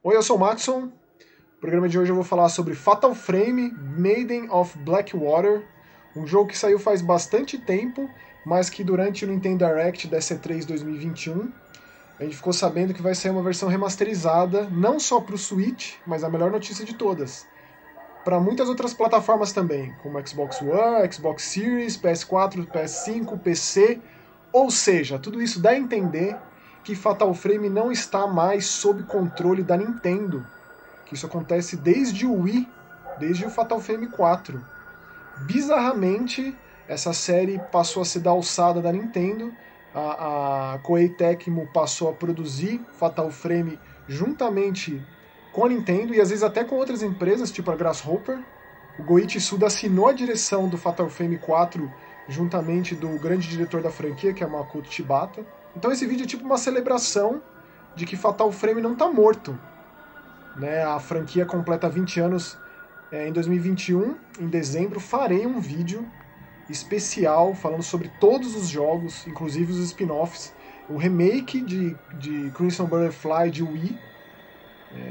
Oi, eu sou o Matson. No programa de hoje eu vou falar sobre Fatal Frame Maiden of Blackwater, um jogo que saiu faz bastante tempo, mas que durante o Nintendo Direct da E3 2021 a gente ficou sabendo que vai sair uma versão remasterizada, não só para o Switch, mas a melhor notícia de todas, para muitas outras plataformas também, como Xbox One, Xbox Series, PS4, PS5, PC, ou seja, tudo isso dá a entender que Fatal Frame não está mais sob controle da Nintendo, que isso acontece desde o Wii, desde o Fatal Frame 4. Bizarramente, essa série passou a ser da alçada da Nintendo, a Koei Tecmo passou a produzir Fatal Frame juntamente com a Nintendo e às vezes até com outras empresas, tipo a Grasshopper. O Goichi Suda assinou a direção do Fatal Frame 4 juntamente do grande diretor da franquia, que é Makoto Shibata. Então esse vídeo é tipo uma celebração de que Fatal Frame não está morto. Né? A franquia completa 20 anos em 2021, em dezembro, farei um vídeo especial falando sobre todos os jogos, inclusive os spin-offs, o remake de Crimson Butterfly de Wii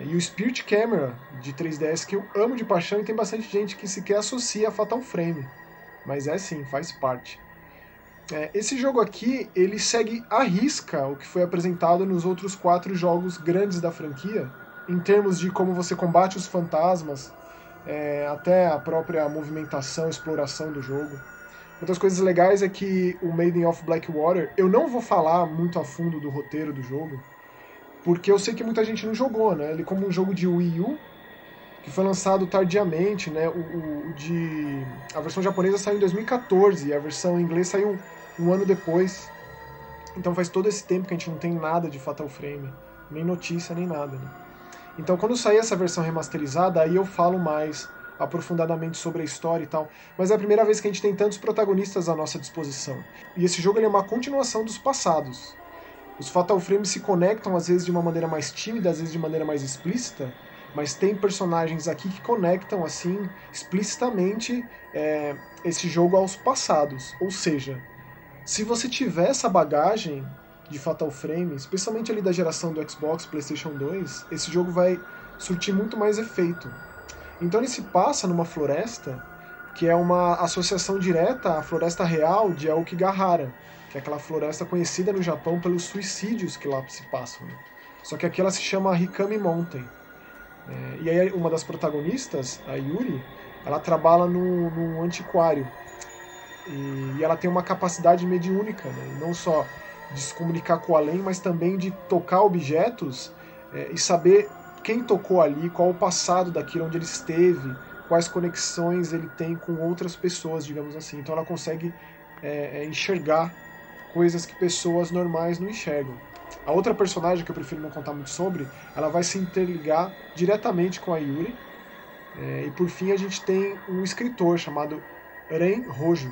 e o Spirit Camera de 3DS, que eu amo de paixão e tem bastante gente que sequer associa a Fatal Frame, mas é sim, faz parte. Esse jogo aqui, ele segue à risca o que foi apresentado nos outros 4 jogos grandes da franquia, em termos de como você combate os fantasmas, até a própria movimentação, exploração do jogo. Outras coisas legais é que o Maiden of Blackwater, eu não vou falar muito a fundo do roteiro do jogo, porque eu sei que muita gente não jogou, né? Ele como um jogo de Wii U, que foi lançado tardiamente, né? A versão japonesa saiu em 2014 e a versão em inglês saiu um ano depois. Então faz todo esse tempo que a gente não tem nada de Fatal Frame, nem notícia, nem nada, né? Então quando sair essa versão remasterizada, aí eu falo mais aprofundadamente sobre a história e tal. Mas é a primeira vez que a gente tem tantos protagonistas à nossa disposição. E esse jogo ele é uma continuação dos passados. Os Fatal Frames se conectam às vezes de uma maneira mais tímida, às vezes de maneira mais explícita, mas tem personagens aqui que conectam assim explicitamente esse jogo aos passados. Ou seja, se você tiver essa bagagem de Fatal Frame, especialmente ali da geração do Xbox, PlayStation 2, esse jogo vai surtir muito mais efeito. Então ele se passa numa floresta que é uma associação direta à floresta real de Aokigahara, que é aquela floresta conhecida no Japão pelos suicídios que lá se passam. Né? Só que aqui ela se chama Hikami Mountain. E aí uma das protagonistas, a Yuri, ela trabalha num antiquário. E ela tem uma capacidade mediúnica, né? Não só de se comunicar com o além, mas também de tocar objetos e saber quem tocou ali, qual o passado daquilo, onde ele esteve, quais conexões ele tem com outras pessoas, digamos assim. Então ela consegue enxergar coisas que pessoas normais não enxergam. A outra personagem, que eu prefiro não contar muito sobre, ela vai se interligar diretamente com a Yuri. E por fim a gente tem um escritor chamado Ren Hojo,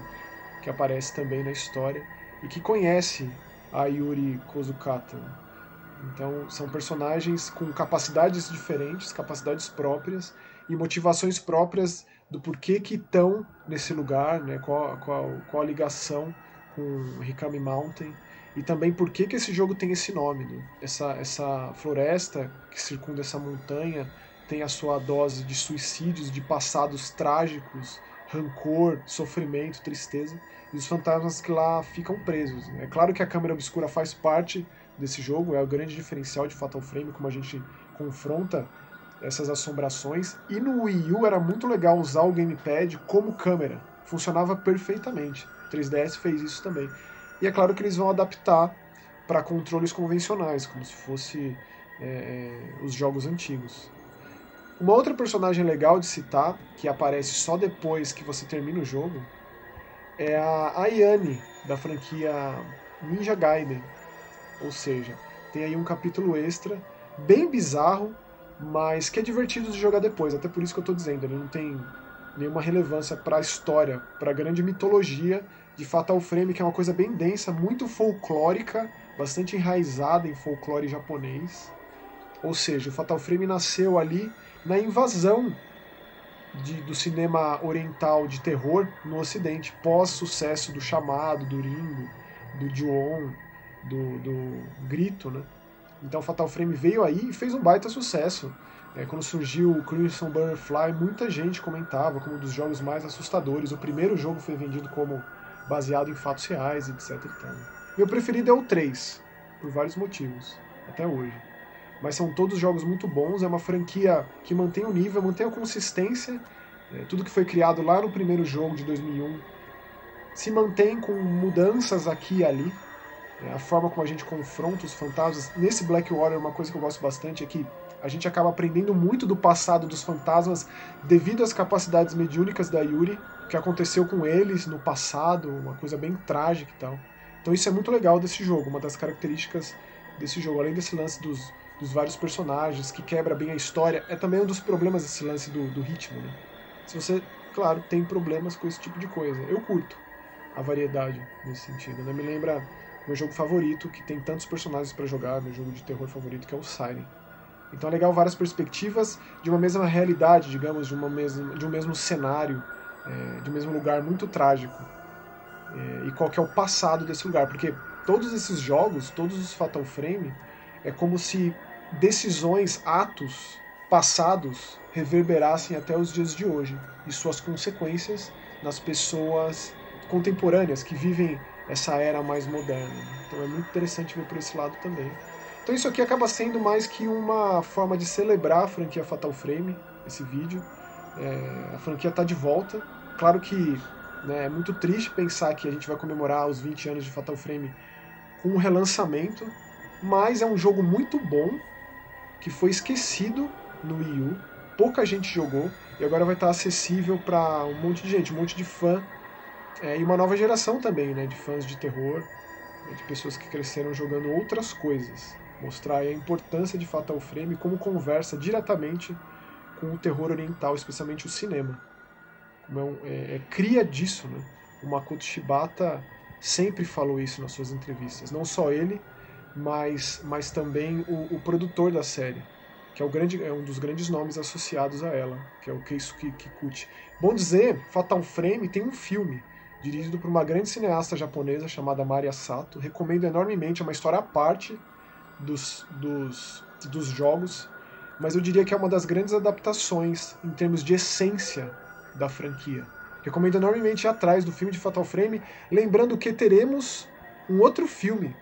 que aparece também na história, e que conhece a Yuri Kozukata. Então são personagens com capacidades diferentes, capacidades próprias e motivações próprias do porquê que estão nesse lugar, né? qual a ligação com Hikami Mountain e também por que esse jogo tem esse nome. Né? Essa floresta que circunda essa montanha tem a sua dose de suicídios, de passados trágicos, rancor, sofrimento, tristeza, e os fantasmas que lá ficam presos. Né? É claro que a câmera obscura faz parte desse jogo, é o grande diferencial de Fatal Frame, como a gente confronta essas assombrações. E no Wii U era muito legal usar o gamepad como câmera, funcionava perfeitamente. O 3DS fez isso também. E é claro que eles vão adaptar para controles convencionais, como se fosse os jogos antigos. Uma outra personagem legal de citar, que aparece só depois que você termina o jogo, é a Ayane, da franquia Ninja Gaiden. Ou seja, tem aí um capítulo extra, bem bizarro, mas que é divertido de jogar depois. Até por isso que eu estou dizendo, ele não tem nenhuma relevância para a história, para a grande mitologia de Fatal Frame, que é uma coisa bem densa, muito folclórica, bastante enraizada em folclore japonês. Ou seja, o Fatal Frame nasceu ali na invasão do cinema oriental de terror no ocidente, pós-sucesso do Chamado, do Ringo, do Ju-On, do Grito, né? Então Fatal Frame veio aí e fez um baita sucesso. Quando surgiu o Crimson Butterfly, muita gente comentava como um dos jogos mais assustadores. O primeiro jogo foi vendido como baseado em fatos reais, etc. Meu preferido é o 3, por vários motivos, até hoje. Mas são todos jogos muito bons, é uma franquia que mantém o nível, mantém a consistência. Tudo que foi criado lá no primeiro jogo de 2001 se mantém com mudanças aqui e ali. A forma como a gente confronta os fantasmas. Nesse Blackwater, uma coisa que eu gosto bastante é que a gente acaba aprendendo muito do passado dos fantasmas devido às capacidades mediúnicas da Yuri, que aconteceu com eles no passado, uma coisa bem trágica e tal. Então isso é muito legal desse jogo, uma das características desse jogo, além desse lance dos vários personagens, que quebra bem a história, é também um dos problemas esse lance do ritmo, né? Se você, claro, tem problemas com esse tipo de coisa. Eu curto a variedade nesse sentido, né? Me lembra meu jogo favorito, que tem tantos personagens para jogar, meu jogo de terror favorito, que é o Siren. Então é legal várias perspectivas de uma mesma realidade, digamos, de um mesmo cenário, de um mesmo lugar muito trágico. E qual que é o passado desse lugar, porque todos esses jogos, todos os Fatal Frame, é como se decisões, atos passados reverberassem até os dias de hoje e suas consequências nas pessoas contemporâneas que vivem essa era mais moderna. Então é muito interessante ver por esse lado também. Então isso aqui acaba sendo mais que uma forma de celebrar a franquia Fatal Frame, esse vídeo. A franquia está de volta. Claro que é muito triste pensar que a gente vai comemorar os 20 anos de Fatal Frame com um relançamento, mas é um jogo muito bom, que foi esquecido no Wii U, pouca gente jogou, e agora vai estar acessível para um monte de gente, um monte de fã, e uma nova geração também, né, de fãs de terror, de pessoas que cresceram jogando outras coisas. Mostrar a importância de Fatal Frame como conversa diretamente com o terror oriental, especialmente o cinema. Como cria disso, né? O Makoto Shibata sempre falou isso nas suas entrevistas. Não só ele, mas também o produtor da série, que é um dos grandes nomes associados a ela, que é o Keisuke Kikuchi. Bom dizer, Fatal Frame tem um filme, dirigido por uma grande cineasta japonesa chamada Mari Sato. Recomendo enormemente, é uma história à parte dos jogos, mas eu diria que é uma das grandes adaptações em termos de essência da franquia. Recomendo enormemente ir atrás do filme de Fatal Frame, lembrando que teremos um outro filme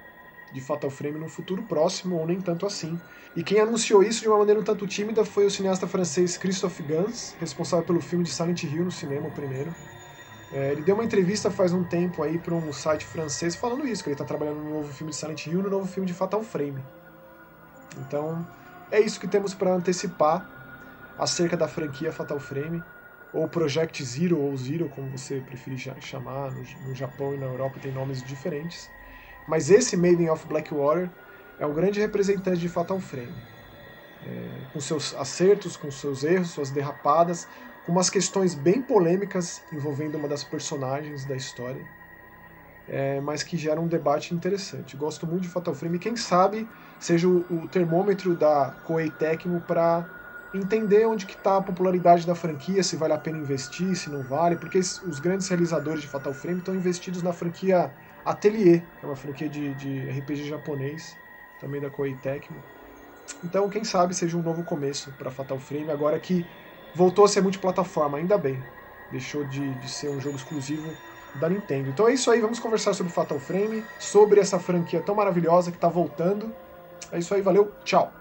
de Fatal Frame no futuro próximo, ou nem tanto assim. E quem anunciou isso de uma maneira um tanto tímida foi o cineasta francês Christophe Gans, responsável pelo filme de Silent Hill no cinema, o primeiro. Ele deu uma entrevista faz um tempo aí para um site francês falando isso, que ele está trabalhando no novo filme de Silent Hill e no novo filme de Fatal Frame. Então, é isso que temos para antecipar acerca da franquia Fatal Frame, ou Project Zero, ou Zero, como você preferir chamar, no Japão e na Europa tem nomes diferentes. Mas esse Maiden of Blackwater é um grande representante de Fatal Frame. Com seus acertos, com seus erros, suas derrapadas, com umas questões bem polêmicas envolvendo uma das personagens da história, mas que gera um debate interessante. Gosto muito de Fatal Frame, e quem sabe seja o termômetro da Koei Tecmo para entender onde que está a popularidade da franquia, se vale a pena investir, se não vale, porque os grandes realizadores de Fatal Frame estão investidos na franquia Atelier, que é uma franquia de RPG japonês, também da Koei Tecmo. Então, quem sabe seja um novo começo para Fatal Frame, agora que voltou a ser multiplataforma, ainda bem. Deixou de ser um jogo exclusivo da Nintendo. Então é isso aí, vamos conversar sobre Fatal Frame, sobre essa franquia tão maravilhosa que está voltando. É isso aí, valeu, tchau!